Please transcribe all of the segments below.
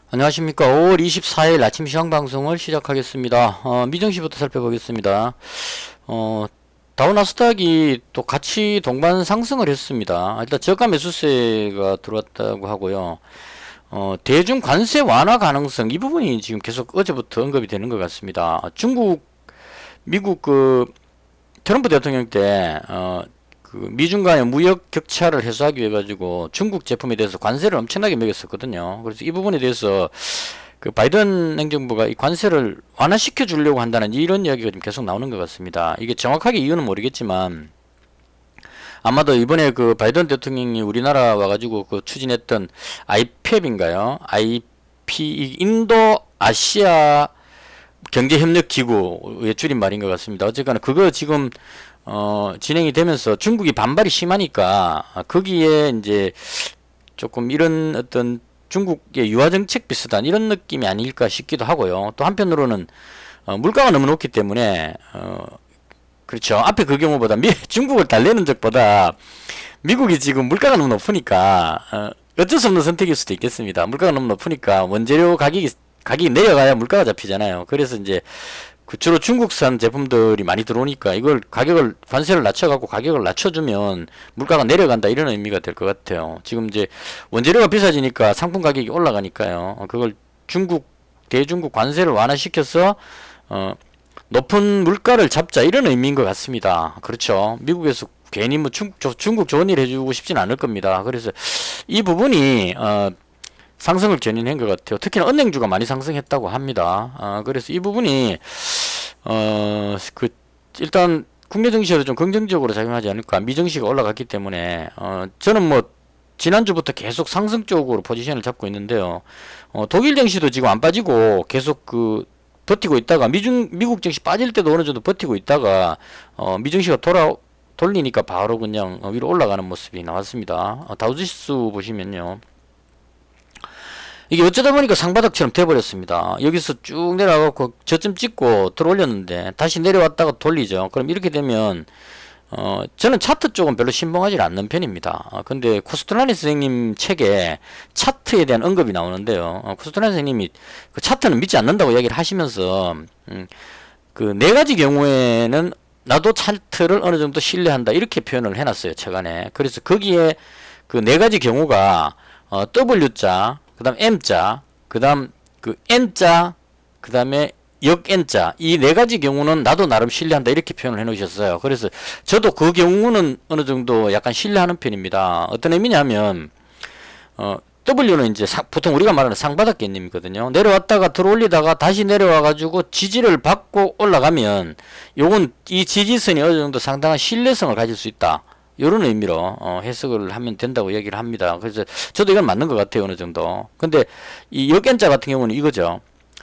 안녕하십니까. 5월 24일 아침 시황 방송을 시작하겠습니다. 미증시부터 살펴보겠습니다. 어, 다우나스닥이 또 같이 동반 상승을 했습니다. 일단 저가 매수세가 들어왔다고 하고요. 대중 관세 완화 가능성 이 부분이 지금 계속 어제부터 언급이 되는 것 같습니다. 미국 트럼프 대통령 때 미중 간의 무역 격차를 해소하기 위해 가지고 중국 제품에 대해서 관세를 엄청나게 매겼었거든요. 그래서 이 부분에 대해서 바이든 행정부가 이 관세를 완화시켜 주려고 한다는 이런 이야기가 좀 계속 나오는 것 같습니다. 이게 정확하게 이유는 모르겠지만 아마도 이번에 바이든 대통령이 우리나라 와가지고 추진했던 IPEF인가요? 인도 아시아 경제협력기구의 줄임말인 것 같습니다. 어쨌거나 그거 지금 진행이 되면서 중국이 반발이 심하니까 거기에 이제 조금 이런 어떤 중국의 유화정책 비슷한 이런 느낌이 아닐까 싶기도 하고요. 또 한편으로는 물가가 너무 높기 때문에 그렇죠. 앞에 그 경우보다 중국을 달래는 적보다 미국이 지금 물가가 너무 높으니까 어쩔 수 없는 선택일 수도 있겠습니다. 물가가 너무 높으니까 원재료 가격이 내려가야 물가가 잡히잖아요. 그래서 이제 주로 중국산 제품들이 많이 들어오니까 이걸 관세를 낮춰갖고 가격을 낮춰주면 물가가 내려간다 이런 의미가 될 것 같아요. 지금 이제 원재료가 비싸지니까 상품 가격이 올라가니까요. 그걸 대중국 관세를 완화시켜서 높은 물가를 잡자 이런 의미인 것 같습니다. 그렇죠. 미국에서 괜히 중국 좋은 일 해주고 싶진 않을 겁니다. 그래서 이 부분이 상승을 견인한 것 같아요. 특히나 은행주가 많이 상승했다고 합니다. 그래서 이 부분이 일단 국내 증시에도 좀 긍정적으로 작용하지 않을까. 미증시가 올라갔기 때문에 저는 지난주부터 계속 상승 쪽으로 포지션을 잡고 있는데요. 독일 증시도 지금 안 빠지고 계속 버티고 있다가 미국 증시 빠질 때도 어느 정도 버티고 있다가 미증시가 돌리니까 바로 그냥 위로 올라가는 모습이 나왔습니다. 다우지수 보시면요. 이게 어쩌다 보니까 상바닥처럼 돼버렸습니다. 여기서 쭉 내려가고 저점 찍고 들어올렸는데 다시 내려왔다가 돌리죠. 그럼 이렇게 되면 저는 차트 쪽은 별로 신봉하지 않는 편입니다. 근데 코스트라니 선생님 책에 차트에 대한 언급이 나오는데요. 코스트라니 선생님이 그 차트는 믿지 않는다고 이야기를 하시면서 네 가지 경우에는 나도 차트를 어느 정도 신뢰한다 이렇게 표현을 해놨어요. 책 안에. 그래서 거기에 네 가지 경우가 W자 그 다음 M자, 그 다음 N자, 그 다음에 N자 이 네 가지 경우는 나도 나름 신뢰한다 이렇게 표현을 해 놓으셨어요. 그래서 저도 그 경우는 어느 정도 약간 신뢰하는 편입니다. 어떤 의미냐면 W는 이제 보통 우리가 말하는 상바닥 개념이거든요. 내려왔다가 들어올리다가 다시 내려와 가지고 지지를 받고 올라가면 요건 이 지지선이 어느 정도 상당한 신뢰성을 가질 수 있다. 이런 의미로 해석을 하면 된다고 얘기를 합니다. 그래서 저도 이건 맞는 것 같아요. 어느 정도. 근데 이 역N자 같은 경우는 이거죠.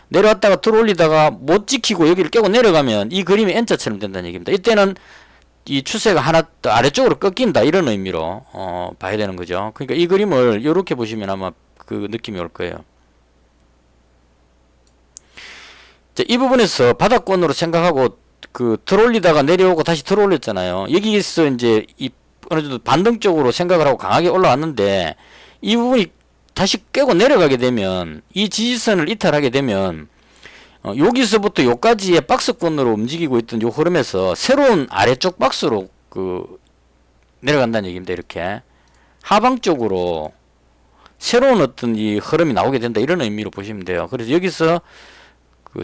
내려왔다가 들어올리다가 못 지키고 여기를 깨고 내려가면 이 그림이 N자처럼 된다는 얘기입니다. 이때는 이 추세가 하나 더 아래쪽으로 꺾인다 이런 의미로 봐야 되는 거죠. 그러니까 이 그림을 이렇게 보시면 아마 그 느낌이 올 거예요. 자, 이 부분에서 바닥권으로 생각하고 들어올리다가 내려오고 다시 들어올렸잖아요. 여기서 이제 어느 정도 반등적으로 생각을 하고 강하게 올라왔는데 이 부분이 다시 깨고 내려가게 되면 이 지지선을 이탈하게 되면 여기서부터 여기까지의 박스권으로 움직이고 있던 요 흐름에서 새로운 아래쪽 박스로 내려간다는 얘기입니다. 이렇게 하방 쪽으로 새로운 어떤 이 흐름이 나오게 된다 이런 의미로 보시면 돼요. 그래서 여기서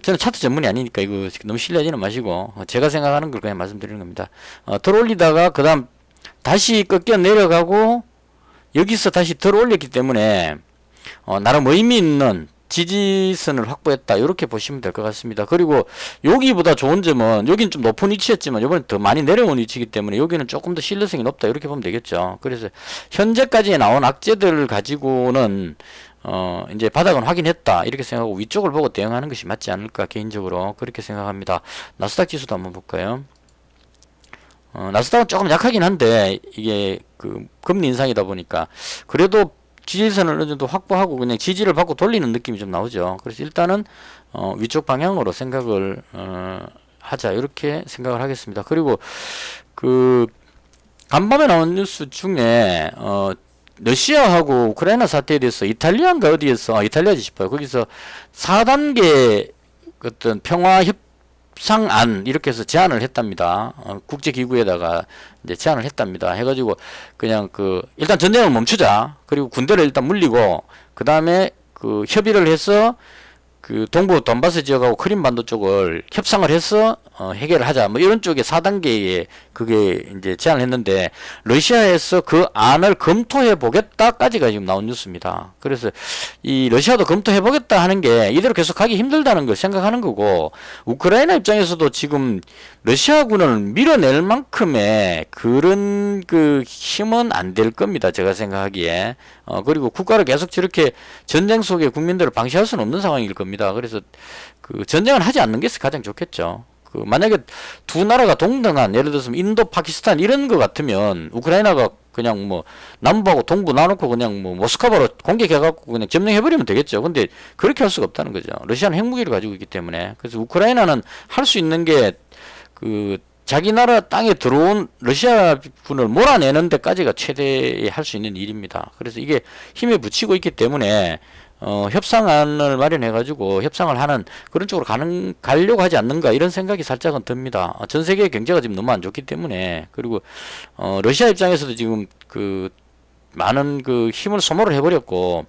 저는 차트 전문이 아니니까 이거 너무 신뢰하지는 마시고 제가 생각하는 걸 그냥 말씀드리는 겁니다. 들어올리다가 그 다음 다시 꺾여 내려가고 여기서 다시 들어올렸기 때문에 나름 의미 있는 지지선을 확보했다 이렇게 보시면 될 것 같습니다. 그리고 여기보다 좋은 점은 여기는 좀 높은 위치였지만 이번엔 더 많이 내려온 위치이기 때문에 여기는 조금 더 신뢰성이 높다 이렇게 보면 되겠죠. 그래서 현재까지 나온 악재들을 가지고는 이제 바닥은 확인했다 이렇게 생각하고 위쪽을 보고 대응하는 것이 맞지 않을까 개인적으로 그렇게 생각합니다. 나스닥 지수도 한번 볼까요? 나스닥은 조금 약하긴 한데 이게 금리 인상이다 보니까 그래도 지지선을 어느 정도 확보하고 그냥 지지를 받고 돌리는 느낌이 좀 나오죠. 그래서 일단은 위쪽 방향으로 생각을 하자 이렇게 생각을 하겠습니다. 그리고 간밤에 나온 뉴스 중에 러시아하고 우크라이나 사태에 대해서 이탈리아인가 어디에서 이탈리아지 싶어요. 거기서 4단계 어떤 평화 협상안 이렇게 해서 제안을 했답니다. 국제기구에다가 이제 제안을 했답니다. 해가지고 그냥 일단 전쟁을 멈추자. 그리고 군대를 일단 물리고 그 다음에 협의를 해서 동부 돈바스 지역하고 크림반도 쪽을 협상을 해서 해결을 하자. 뭐 이런 쪽에 4단계에 그게 이제 제안을 했는데 러시아에서 그 안을 검토해 보겠다까지가 지금 나온 뉴스입니다. 그래서 이 러시아도 검토해 보겠다 하는 게 이대로 계속 가기 힘들다는 걸 생각하는 거고 우크라이나 입장에서도 지금 러시아군을 밀어낼 만큼의 그런 힘은 안 될 겁니다. 제가 생각하기에. 그리고 국가를 계속 저렇게 전쟁 속에 국민들을 방치할 수는 없는 상황일 겁니다. 그래서 전쟁을 하지 않는 게 가장 좋겠죠. 만약에 두 나라가 동등한 예를 들어서 인도, 파키스탄 이런 거 같으면 우크라이나가 그냥 뭐 남부하고 동부 나놓고 그냥 뭐 모스크바로 공격해갖고 그냥 점령해버리면 되겠죠. 근데 그렇게 할 수가 없다는 거죠. 러시아는 핵무기를 가지고 있기 때문에. 그래서 우크라이나는 할 수 있는 게 자기 나라 땅에 들어온 러시아군을 몰아내는 데까지가 최대의 할 수 있는 일입니다. 그래서 이게 힘에 부치고 있기 때문에 협상안을 마련해가지고 협상을 하는 그런 쪽으로 가려고 하지 않는가 이런 생각이 살짝은 듭니다. 전 세계의 경제가 지금 너무 안 좋기 때문에 그리고 러시아 입장에서도 지금 많은 힘을 소모를 해버렸고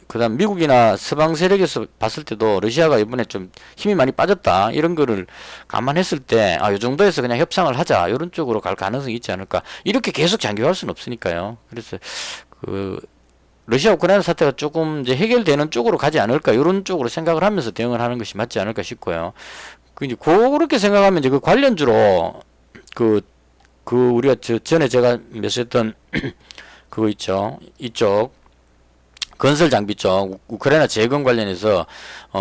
그다음 미국이나 서방 세력에서 봤을 때도 러시아가 이번에 좀 힘이 많이 빠졌다 이런 거를 감안했을 때 이 정도에서 그냥 협상을 하자 이런 쪽으로 갈 가능성이 있지 않을까. 이렇게 계속 장기화할 수는 없으니까요. 그래서 러시아 우크라이나 사태가 조금 이제 해결되는 쪽으로 가지 않을까 이런 쪽으로 생각을 하면서 대응을 하는 것이 맞지 않을까 싶고요. 이제 그렇게 생각하면 이제 관련주로 우리가 전에 제가 묘사했던 그거 있죠. 이쪽 건설 장비 쪽 우크라이나 재건 관련해서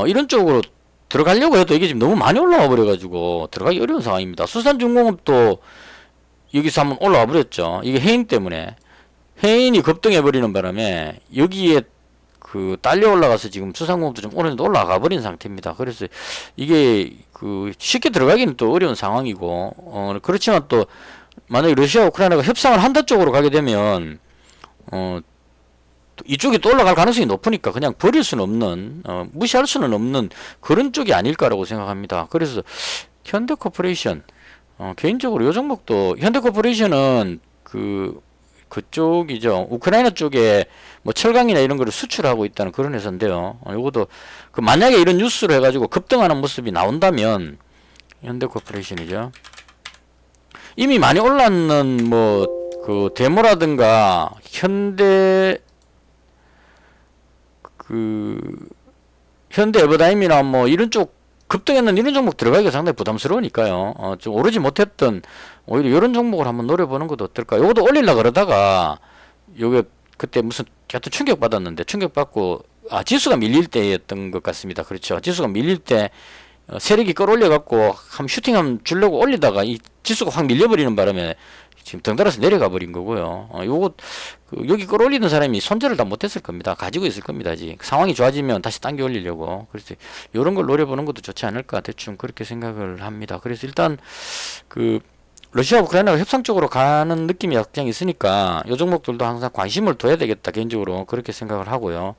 이런 쪽으로 들어가려고 해도 이게 지금 너무 많이 올라와 버려가지고 들어가기 어려운 상황입니다. 수산중공업도 여기서 한번 올라와 버렸죠. 이게 해인 때문에 해인이 급등해 버리는 바람에 여기에 딸려 올라가서 지금 수산공업도 좀 어느 정도 올라가 버린 상태입니다. 그래서 이게 쉽게 들어가기는 또 어려운 상황이고 그렇지만 또 만약에 러시아 우크라이나가 협상을 한다 쪽으로 가게 되면 이쪽이 또 올라갈 가능성이 높으니까 그냥 버릴 수는 없는 무시할 수는 없는 그런 쪽이 아닐까라고 생각합니다. 그래서 현대코퍼레이션 개인적으로 요 종목도 현대코퍼레이션은 그쪽이죠. 우크라이나 쪽에 뭐 철강이나 이런 거를 수출하고 있다는 그런 회사인데요. 요것도 만약에 이런 뉴스로 해가지고 급등하는 모습이 나온다면 현대코퍼레이션이죠. 이미 많이 올랐는 데모라든가 현대 에버다임이나 뭐 이런 쪽 급등했는 이런 종목 들어가기가 상당히 부담스러우니까요. 좀 오르지 못했던 오히려 이런 종목을 한번 노려보는 것도 어떨까. 요것도 올리려고 그러다가 요게 그때 무슨 하여튼 충격받았는데 충격받고 지수가 밀릴 때였던 것 같습니다. 그렇죠. 지수가 밀릴 때 세력이 끌어올려 갖고 한 슈팅함 주려고 올리다가 이 지수가 확 밀려버리는 바람에 지금 덩달아서 내려가 버린 거고요. 요거 여기 끌어올리는 사람이 손절을 다 못했을 겁니다. 가지고 있을 겁니다. 아직 상황이 좋아지면 다시 당겨 올리려고. 그래서 이런 걸 노려보는 것도 좋지 않을까 대충 그렇게 생각을 합니다. 그래서 일단 러시아 우크라이나가 협상 쪽으로 가는 느낌이 약간 있으니까 요 종목들도 항상 관심을 둬야 되겠다 개인적으로 그렇게 생각을 하고요.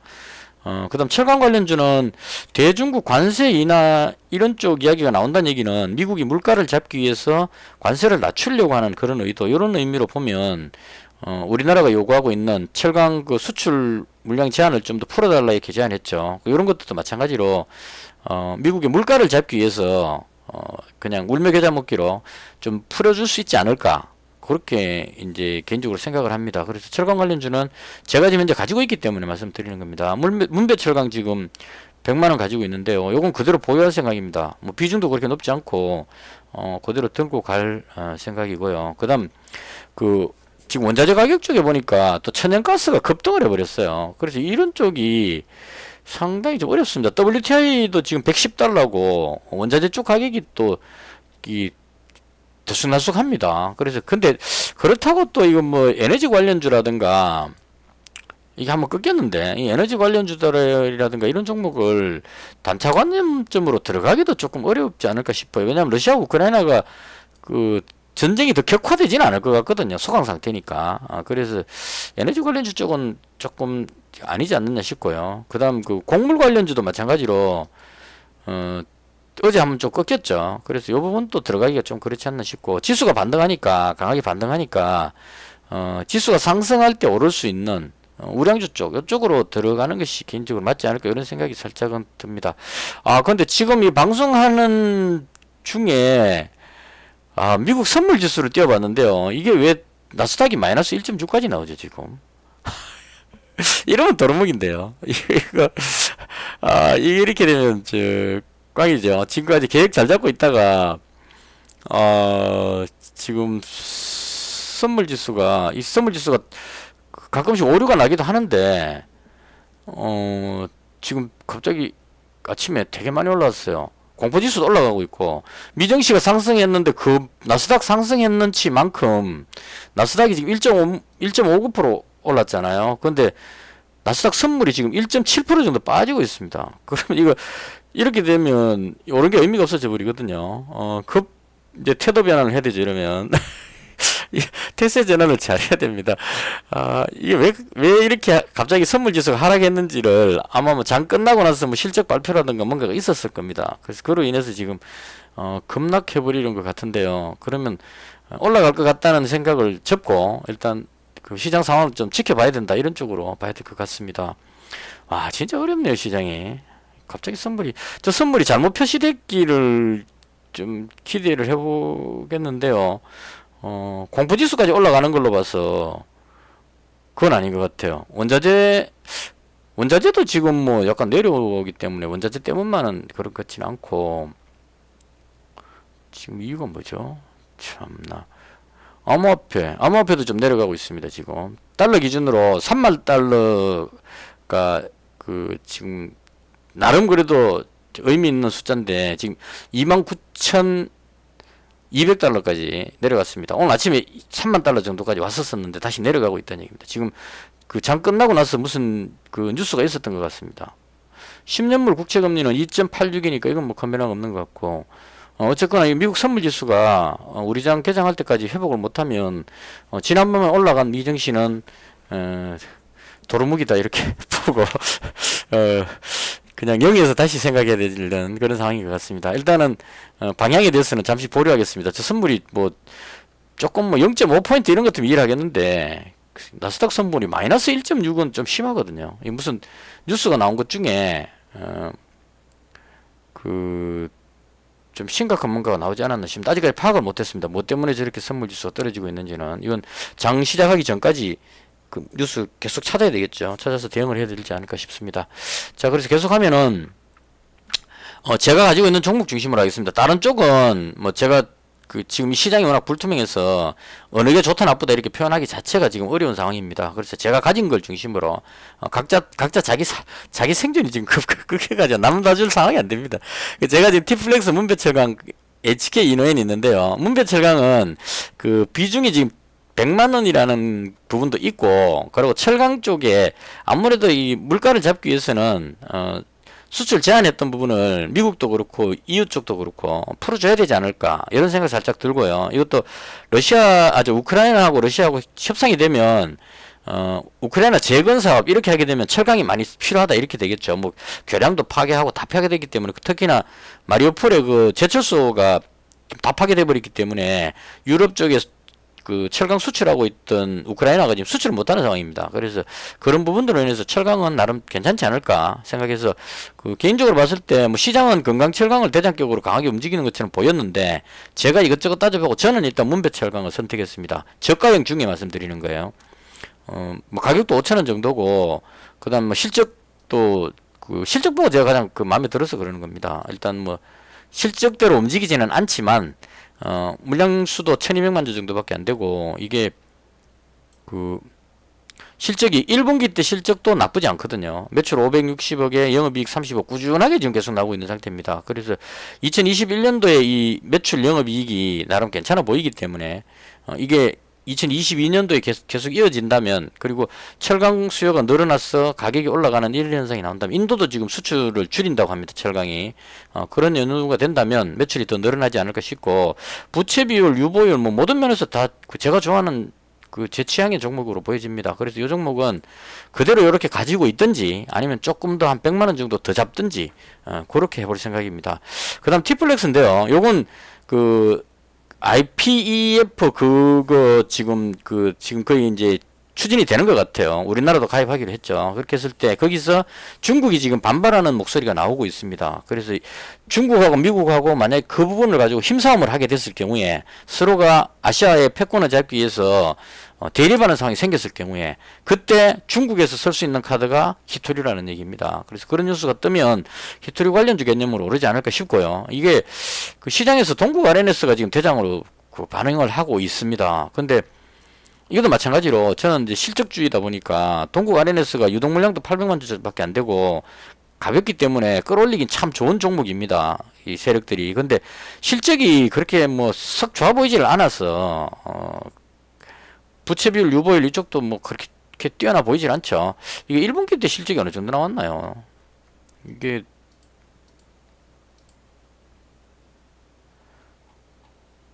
그 다음 철강 관련주는 대중국 관세 인하 이런 쪽 이야기가 나온다는 얘기는 미국이 물가를 잡기 위해서 관세를 낮추려고 하는 그런 의도 이런 의미로 보면 우리나라가 요구하고 있는 철강 수출 물량 제한을 좀 더 풀어달라 이렇게 제안했죠. 이런 것들도 마찬가지로 미국의 물가를 잡기 위해서 그냥 울며 겨자 먹기로 좀 풀어줄 수 있지 않을까 그렇게 이제 개인적으로 생각을 합니다. 그래서 철강 관련주는 제가 지금 현재 가지고 있기 때문에 말씀드리는 겁니다. 문배 철강 지금 100만원 가지고 있는데요. 요건 그대로 보유할 생각입니다. 뭐 비중도 그렇게 높지 않고 그대로 들고 갈 생각이고요. 그 다음 지금 원자재 가격 쪽에 보니까 또 천연가스가 급등을 해버렸어요. 그래서 이런 쪽이 상당히 좀 어렵습니다. WTI도 지금 110달러고 원자재 쪽 가격이 또 들쑥날쑥합니다. 그래서 근데 그렇다고 또 이건 뭐 에너지 관련주라든가 이게 한번 꺾였는데 이 에너지 관련주들이라든가 이런 종목을 단차 관점으로 들어가기도 조금 어렵지 않을까 싶어요. 왜냐하면 러시아 우크라이나가 전쟁이 더 격화되지는 않을 것 같거든요. 소강 상태니까. 그래서 에너지 관련주 쪽은 조금 아니지 않느냐 싶고요. 그 다음 그 곡물 관련주도 마찬가지로 어제 한번 좀 꺾였죠. 그래서 이 부분 또 들어가기가 좀 그렇지 않나 싶고, 지수가 반등하니까, 강하게 반등하니까 지수가 상승할 때 오를 수 있는 우량주 쪽, 이쪽으로 들어가는 것이 개인적으로 맞지 않을까, 이런 생각이 살짝은 듭니다. 근데 지금 이 방송하는 중에 미국 선물 지수를 띄워봤는데요. 이게 왜 나스닥이 마이너스 1.6까지 나오죠, 지금? 이러면 도루묵인데요. 이게 이렇게 되면, 꽝이죠. 지금까지 계획 잘 잡고 있다가, 지금, 이 선물 지수가 가끔씩 오류가 나기도 하는데, 지금 갑자기 아침에 되게 많이 올라왔어요. 공포지수도 올라가고 있고, 미정시가 상승했는데 그 나스닥 상승했는지만큼 나스닥이 지금 1.59% 올랐잖아요. 근데 나스닥 선물이 지금 1.7% 정도 빠지고 있습니다. 그러면 이거 이렇게 되면 오른 게 의미가 없어져 버리거든요. 이제 태도 변환을 해야 되죠, 이러면. 태세 전환을 잘 해야 됩니다. 이게 왜 이렇게 갑자기 선물 지수가 하락했는지를 아마 뭐 장 끝나고 나서 뭐 실적 발표라든가 뭔가가 있었을 겁니다. 그래서 그로 인해서 지금, 급락해버리는 것 같은데요. 그러면 올라갈 것 같다는 생각을 접고, 일단 그 시장 상황을 좀 지켜봐야 된다, 이런 쪽으로 봐야 될 것 같습니다. 진짜 어렵네요, 시장이. 갑자기 저 선물이 잘못 표시됐기를 좀 기대를 해보겠는데요. 공포지수까지 올라가는 걸로 봐서 그건 아닌 것 같아요. 원자재도 지금 뭐 약간 내려오기 때문에 원자재 때문만은 그런 것 같지는 않고, 지금 이유가 뭐죠? 참나. 암호화폐도 좀 내려가고 있습니다, 지금. 달러 기준으로 3만 달러가 지금 나름 그래도 의미 있는 숫자인데, 지금 29,200달러까지 내려갔습니다. 오늘 아침에 3만 달러 정도까지 왔었었는데 다시 내려가고 있다는 얘기입니다. 지금 그 장 끝나고 나서 무슨 그 뉴스가 있었던 것 같습니다. 10년물 국채금리는 2.86이니까 이건 뭐 변화가 없는 것 같고, 어쨌거나 이 미국 선물 지수가 우리 장 개장할 때까지 회복을 못하면, 지난번에 올라간 미정시는 도루묵이다, 이렇게 보고 그냥 0에서 다시 생각해야 되는 그런 상황인 것 같습니다. 일단은 방향에 대해서는 잠시 보류하겠습니다. 저 선물이 뭐 조금 뭐 0.5포인트 이런 것도 이해하겠는데, 나스닥 선물이 마이너스 1.6은 좀 심하거든요. 이 무슨 뉴스가 나온 것 중에 좀 심각한 뭔가가 나오지 않았나 싶습니다. 아직까지 파악을 못했습니다. 뭐 때문에 저렇게 선물 지수가 떨어지고 있는지는. 이건 장 시작하기 전까지 그 뉴스 계속 찾아야 되겠죠. 찾아서 대응을 해야 되지 않을까 싶습니다. 자, 그래서 계속 하면은 제가 가지고 있는 종목 중심으로 하겠습니다. 다른 쪽은 뭐 제가 지금 시장이 워낙 불투명해서 어느 게 좋다 나쁘다 이렇게 표현하기 자체가 지금 어려운 상황입니다. 그래서 제가 가진 걸 중심으로 각자 자기 생존이 지금 급해가지고 남 봐줄 상황이 안 됩니다. 제가 지금 티플렉스 문배철강 HK 이노엔이 있는데요. 문배철강은 그 비중이 지금 100만 원이라는 부분도 있고, 그리고 철강 쪽에 아무래도 이 물가를 잡기 위해서는 수출 제한했던 부분을 미국도 그렇고 EU 쪽도 그렇고 풀어줘야 되지 않을까, 이런 생각 살짝 들고요. 이것도 우크라이나하고 러시아하고 협상이 되면 우크라이나 재건 사업 이렇게 하게 되면 철강이 많이 필요하다, 이렇게 되겠죠. 뭐 교량도 파괴하고 다 파괴되기 때문에, 특히나 마리오폴의 그 제철소가 다 파괴돼 버렸기 때문에 유럽 쪽에 그 철강 수출하고 있던 우크라이나가 지금 수출을 못하는 상황입니다. 그래서 그런 부분들로 인해서 철강은 나름 괜찮지 않을까 생각해서, 그 개인적으로 봤을 때 뭐 시장은 건강 철강을 대장격으로 강하게 움직이는 것처럼 보였는데, 제가 이것저것 따져보고 저는 일단 문배철강을 선택했습니다. 저가형 중에 말씀드리는 거예요. 뭐 가격도 5,000원 정도고, 그다음 뭐 실적도 실적 보고 제가 가장 마음에 들어서 그러는 겁니다. 일단 뭐 실적대로 움직이지는 않지만 물량수도 1200만 주 정도밖에 안 되고, 이게 실적이 1분기 때 실적도 나쁘지 않거든요. 매출 560억에 영업이익 30억 꾸준하게 지금 계속 나오고 있는 상태입니다. 그래서 2021년도에 이 매출 영업이익이 나름 괜찮아 보이기 때문에 이게 2022년도에 계속 이어진다면, 그리고 철강 수요가 늘어나서 가격이 올라가는 이런 현상이 나온다면, 인도도 지금 수출을 줄인다고 합니다. 철강이. 그런 연유가 된다면 매출이 더 늘어나지 않을까 싶고, 부채 비율, 유보율, 뭐 모든 면에서 다 제가 좋아하는 제 취향의 종목으로 보여집니다. 그래서 이 종목은 그대로 이렇게 가지고 있든지 아니면 조금 더 한 100만 원 정도 더 잡든지 그렇게 해볼 생각입니다. 그 다음 T플렉스인데요. 요건 IPEF 그거 지금 거의 이제 추진이 되는 것 같아요. 우리나라도 가입하기로 했죠. 그렇게 했을 때 거기서 중국이 지금 반발하는 목소리가 나오고 있습니다. 그래서 중국하고 미국하고 만약에 그 부분을 가지고 힘싸움을 하게 됐을 경우에 서로가 아시아의 패권을 잡기 위해서 대립하는 상황이 생겼을 경우에 그때 중국에서 쓸 수 있는 카드가 히토리라는 얘기입니다. 그래서 그런 뉴스가 뜨면 히토리 관련주 개념으로 오르지 않을까 싶고요. 이게 시장에서 동국 RNS가 지금 대장으로 반응을 하고 있습니다. 근데 이것도 마찬가지로 저는 이제 실적주의다 보니까 동국 RNS가 유동 물량도 800만 주밖에 안 되고 가볍기 때문에 끌어올리긴 참 좋은 종목입니다. 이 세력들이. 근데 실적이 그렇게 뭐 썩 좋아 보이질 않아서 부채 비율, 유보율 이쪽도 뭐 그렇게 뛰어나 보이질 않죠. 이게 1분기 때 실적이 어느 정도 나왔나요? 이게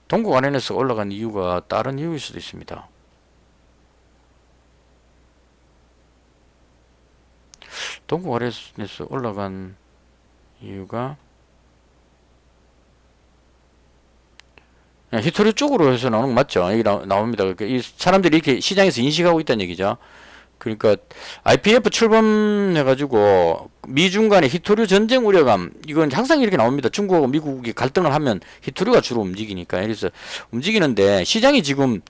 동국 RNS가 올라간 이유가 다른 이유일 수도 있습니다. 동국 RNS 올라간 이유가 히토리 쪽으로 해서 나오는 거 맞죠? 여기 나옵니다. 그러니까 이 사람들이 이렇게 시장에서 인식하고 있다는 얘기죠. 그러니까 IPF 출범해가지고 미중 간의 히토류 전쟁 우려감, 이건 항상 이렇게 나옵니다. 중국하고 미국이 갈등을 하면 히토류가 주로 움직이니까. 그래서 움직이는데 시장이 지금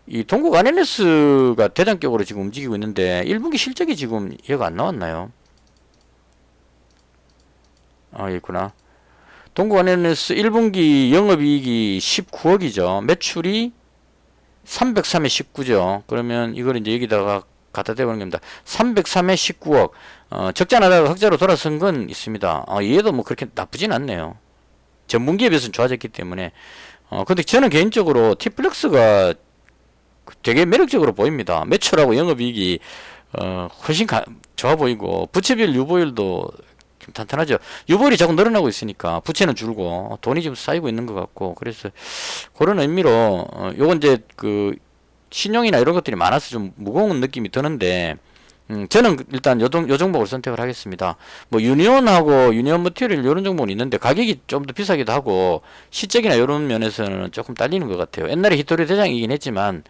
이 동국 RNS가 대장격으로 지금 움직이고 있는데 1분기 실적이 지금 얘가 안 나왔나요? 있구나. 동국 RNS 1분기 영업이익이 19억이죠. 매출이 303에 19죠. 그러면 이걸 이제 여기다가 갖다 대보는 겁니다. 303에 19억. 적자 나다가 흑자로 돌아선 건 있습니다. 얘도 뭐 그렇게 나쁘진 않네요. 전분기에 비해서는 좋아졌기 때문에. 근데 저는 개인적으로 T플렉스가 되게 매력적으로 보입니다. 매출하고 영업이익이 훨씬 좋아 보이고 부채비율, 유보율도 좀 탄탄하죠. 유보율이 자꾸 늘어나고 있으니까 부채는 줄고 돈이 좀 쌓이고 있는 것 같고, 그래서 그런 의미로 요건 이제 신용이나 이런 것들이 많아서 좀 무거운 느낌이 드는데, 저는 일단 요 종목을 선택을 하겠습니다. 뭐 유니온하고 유니온 머티리얼 이런 종목은 있는데 가격이 좀 더 비싸기도 하고 실적이나 이런 면에서는 조금 딸리는 것 같아요. 옛날에 히토리 대장이긴 했지만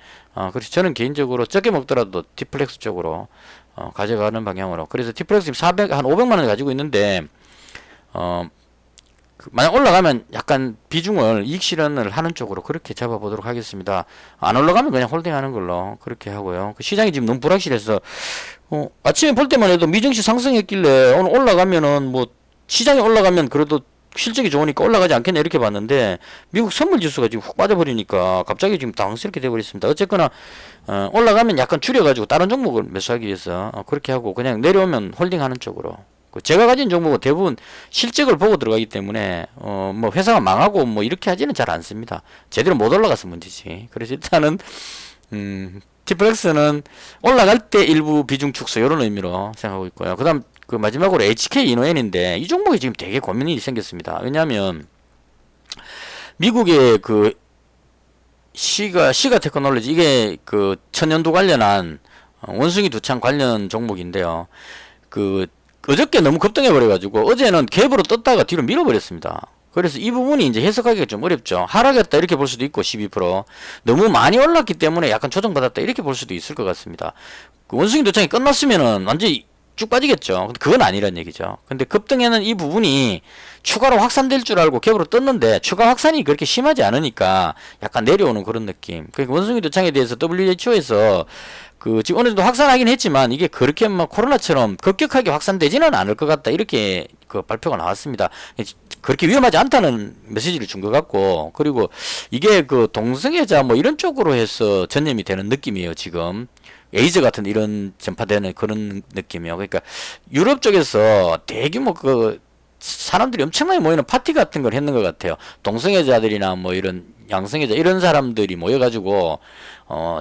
그래서 저는 개인적으로 적게 먹더라도 T플렉스 쪽으로 가져가는 방향으로. 그래서 T플렉스 지금 한 500만 원 가지고 있는데 만약 올라가면 약간 비중을 이익 실현을 하는 쪽으로 그렇게 잡아보도록 하겠습니다. 안 올라가면 그냥 홀딩하는 걸로 그렇게 하고요. 시장이 지금 너무 불확실해서 아침에 볼 때만 해도 미증시 상승했길래 오늘 올라가면은 뭐 시장이 올라가면 그래도 실적이 좋으니까 올라가지 않겠냐 이렇게 봤는데 미국 선물 지수가 지금 훅 빠져버리니까 갑자기 지금 당황스럽게 돼버렸습니다. 어쨌거나 올라가면 약간 줄여가지고 다른 종목을 매수하기 위해서 그렇게 하고 그냥 내려오면 홀딩하는 쪽으로. 제가 가진 종목은 대부분 실적을 보고 들어가기 때문에 뭐 회사가 망하고 뭐 이렇게 하지는 잘 않습니다. 제대로 못 올라가서 문제지. 그래서 일단은 T플렉스는 올라갈 때 일부 비중 축소 이런 의미로 생각하고 있고요. 그다음 마지막으로 HK 이노엔인데 이 종목이 지금 되게 고민이 생겼습니다. 왜냐하면 미국의 시가 테크놀로지, 이게 천연두 관련한 원숭이 두창 관련 종목인데요. 어저께 너무 급등해 버려가지고 어제는 갭으로 떴다가 뒤로 밀어버렸습니다. 그래서 이 부분이 이제 해석하기가 좀 어렵죠. 하락했다 이렇게 볼 수도 있고 12% 너무 많이 올랐기 때문에 약간 조정받았다 이렇게 볼 수도 있을 것 같습니다. 원숭이 도창이 끝났으면은 완전히 쭉 빠지겠죠. 근데 그건 아니란 얘기죠. 근데 급등에는 이 부분이 추가로 확산될 줄 알고 갭으로 떴는데 추가 확산이 그렇게 심하지 않으니까 약간 내려오는 그런 느낌. 그러니까 원숭이 도창에 대해서 WHO에서 지금 어느 정도 확산하긴 했지만 이게 그렇게 막 코로나처럼 급격하게 확산되지는 않을 것 같다 이렇게 발표가 나왔습니다. 그렇게 위험하지 않다는 메시지를 준 것 같고, 그리고 이게 동성애자 뭐 이런 쪽으로 해서 전염이 되는 느낌이에요. 지금 에이즈 같은 이런 전파되는 그런 느낌이에요. 그러니까 유럽 쪽에서 대규모 사람들이 엄청나게 모이는 파티 같은 걸 했는 것 같아요. 동성애자들이나 뭐 이런 양성애자 이런 사람들이 모여가지고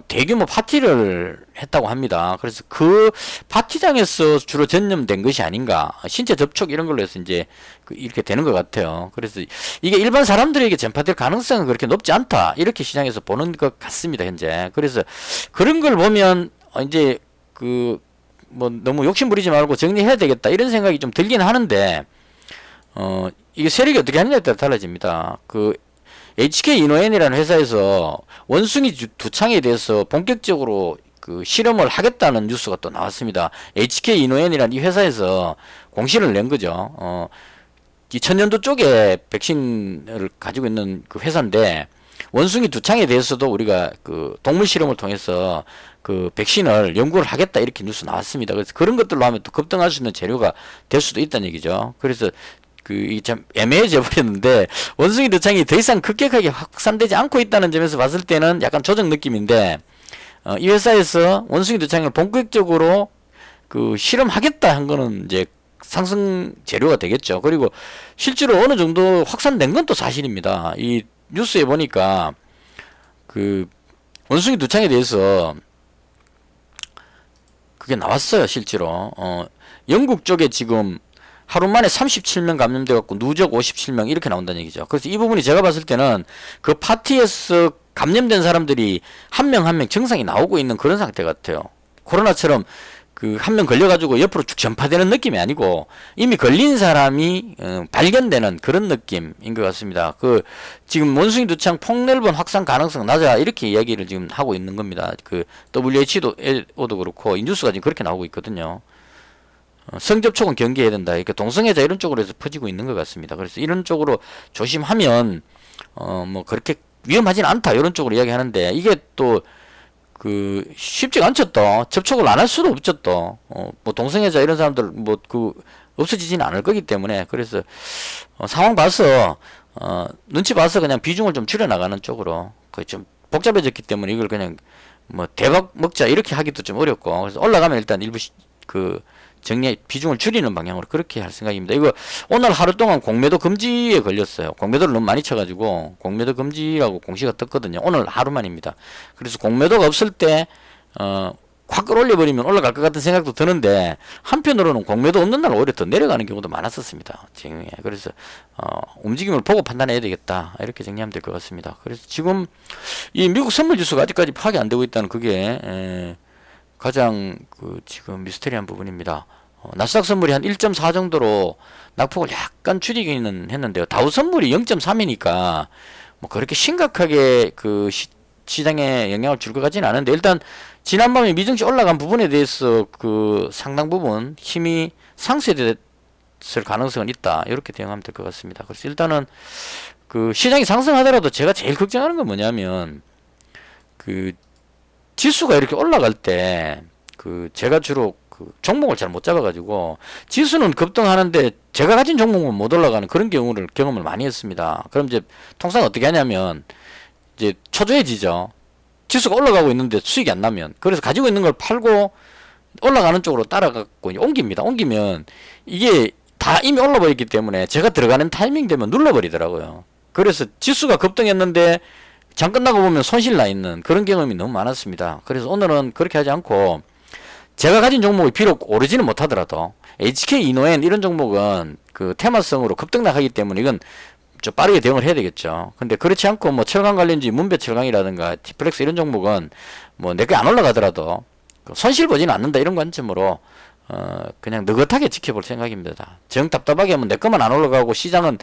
대규모 파티를 했다고 합니다. 그래서 그 파티장에서 주로 전염된 것이 아닌가, 신체 접촉 이런 걸로 해서 이제 이렇게 되는 것 같아요. 그래서 이게 일반 사람들에게 전파될 가능성은 그렇게 높지 않다, 이렇게 시장에서 보는 것 같습니다, 현재. 그래서 그런 걸 보면 이제 그 뭐 너무 욕심 부리지 말고 정리해야 되겠다 이런 생각이 좀 들긴 하는데, 이게 세력이 어떻게 하느냐에 따라 달라집니다. 그 HK 이노엔이라는 회사에서 원숭이 두창에 대해서 본격적으로 그 실험을 하겠다는 뉴스가 또 나왔습니다. HK 이노엔이라는 이 회사에서 공시를 낸 거죠. 이 천연두 쪽에 백신을 가지고 있는 그 회사인데, 원숭이 두창에 대해서도 우리가 그 동물 실험을 통해서 그 백신을 연구를 하겠다 이렇게 뉴스 나왔습니다. 그래서 그런 것들로 하면 또 급등할 수 있는 재료가 될 수도 있다는 얘기죠. 그래서 이 참 애매해져 버렸는데, 원숭이 두창이 더 이상 급격하게 확산되지 않고 있다는 점에서 봤을 때는 약간 조정 느낌인데, 이 회사에서 원숭이 두창을 본격적으로 그 실험하겠다 한 거는 이제 상승 재료가 되겠죠. 그리고 실제로 어느 정도 확산된 건 또 사실입니다. 이 뉴스에 보니까 그 원숭이 두창에 대해서 그게 나왔어요, 실제로. 영국 쪽에 지금 하루 만에 37명 감염돼 갖고 누적 57명 이렇게 나온다는 얘기죠. 그래서 이 부분이 제가 봤을 때는 그 파티에서 감염된 사람들이 한 명 한 명 증상이 나오고 있는 그런 상태 같아요. 코로나처럼 그 한 명 걸려가지고 옆으로 쭉 전파되는 느낌이 아니고 이미 걸린 사람이 발견되는 그런 느낌인 것 같습니다. 그 지금 원숭이 두창 폭넓은 확산 가능성 낮아 이렇게 이야기를 지금 하고 있는 겁니다. 그 WHO도 그렇고 이 뉴스가 지금 그렇게 나오고 있거든요. 성접촉은 경계해야 된다. 그러니까 동성애자 이런 쪽으로 해서 퍼지고 있는 것 같습니다. 그래서 이런 쪽으로 조심하면 뭐 그렇게 위험하진 않다 이런 쪽으로 이야기하는데, 이게 또 그 쉽지가 않죠. 또 접촉을 안 할 수도 없죠. 또 뭐 동성애자 이런 사람들 뭐 그 없어지지는 않을 거기 때문에, 그래서 상황 봐서 눈치 봐서 그냥 비중을 좀 줄여 나가는 쪽으로, 거의 좀 복잡해졌기 때문에 이걸 그냥 뭐 대박 먹자 이렇게 하기도 좀 어렵고, 그래서 올라가면 일단 일부 그 정리 비중을 줄이는 방향으로 그렇게 할 생각입니다. 이거 오늘 하루 동안 공매도 금지에 걸렸어요. 공매도를 너무 많이 쳐가지고 공매도 금지라고 공시가 떴거든요. 오늘 하루만입니다. 그래서 공매도가 없을 때 확 끌어올려버리면 올라갈 것 같은 생각도 드는데, 한편으로는 공매도 없는 날 오히려 더 내려가는 경우도 많았었습니다, 지금. 그래서 움직임을 보고 판단해야 되겠다 이렇게 정리하면 될 것 같습니다. 그래서 지금 이 미국 선물 지수가 아직까지 파악이 안 되고 있다는 그게 가장 그 지금 미스테리한 부분입니다. 나스닥 선물이 한 1.4 정도로 낙폭을 약간 줄이기는 했는데요. 다우 선물이 0.3이니까 뭐 그렇게 심각하게 그 시장에 영향을 줄 것 같지는 않은데, 일단 지난밤에 미증시 올라간 부분에 대해서 그 상당 부분 힘이 상쇄됐을 가능성은 있다, 이렇게 대응하면 될 것 같습니다. 그래서 일단은 그 시장이 상승하더라도 제가 제일 걱정하는 건 뭐냐면, 그 지수가 이렇게 올라갈 때 그 제가 주로 그 종목을 잘 못 잡아가지고 지수는 급등하는데 제가 가진 종목은 못 올라가는 그런 경험을 많이 했습니다. 그럼 이제 통상 어떻게 하냐면 이제 초조해지죠. 지수가 올라가고 있는데 수익이 안 나면. 그래서 가지고 있는 걸 팔고 올라가는 쪽으로 따라가고 옮깁니다. 옮기면 이게 다 이미 올라버렸기 때문에 제가 들어가는 타이밍 되면 눌러버리더라고요. 그래서 지수가 급등했는데 장 끝나고 보면 손실 나 있는 그런 경험이 너무 많았습니다. 그래서 오늘은 그렇게 하지 않고, 제가 가진 종목이 비록 오르지는 못하더라도 HK 이노엔 이런 종목은 그 테마성으로 급등 나가기 때문에 이건 좀 빠르게 대응을 해야 되겠죠. 근데 그렇지 않고 뭐 철강 관련주 문배철강이라든가 티플렉스 이런 종목은 뭐 내게 안 올라가더라도 손실 보지는 않는다, 이런 관점으로 그냥 느긋하게 지켜볼 생각입니다. 정 답답하게 하면 내 것만 안 올라가고 시장은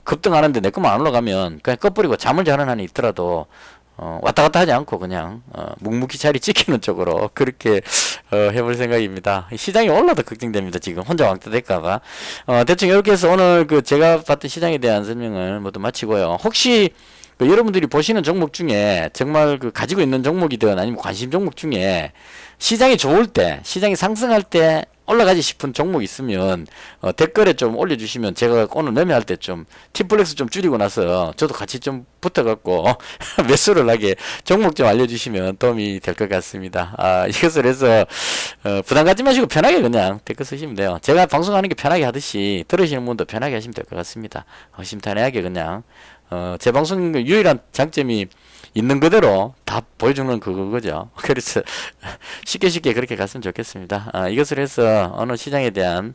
급등하는데 내 것만 안 올라가면 그냥 꺼버리고 잠을 자는 한이 있더라도 왔다 갔다 하지 않고 그냥 묵묵히 자리 지키는 쪽으로 그렇게 해볼 생각입니다. 시장이 올라도 걱정됩니다. 지금 혼자 왕따 될까봐. 대충 이렇게 해서 오늘 그 제가 봤던 시장에 대한 설명을 모두 마치고요. 혹시 그 여러분들이 보시는 종목 중에 정말 그 가지고 있는 종목이든 아니면 관심 종목 중에 시장이 좋을 때, 시장이 상승할 때 올라가지 싶은 종목 있으면 댓글에 좀 올려주시면 제가 오늘 매매할 때 좀 팀플렉스 좀 줄이고 나서 저도 같이 좀 붙어갖고 매수를 하게 종목 좀 알려주시면 도움이 될 것 같습니다. 이것을 해서 부담 갖지 마시고 편하게 그냥 댓글 쓰시면 돼요. 제가 방송하는 게 편하게 하듯이 들으시는 분도 편하게 하시면 될 것 같습니다. 심탄회하게 그냥 제 방송 유일한 장점이 있는 그대로 다 보여주는 그거죠. 그래서 쉽게 그렇게 갔으면 좋겠습니다. 이것을 해서 어느 시장에 대한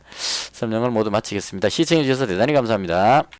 설명을 모두 마치겠습니다. 시청해 주셔서 대단히 감사합니다.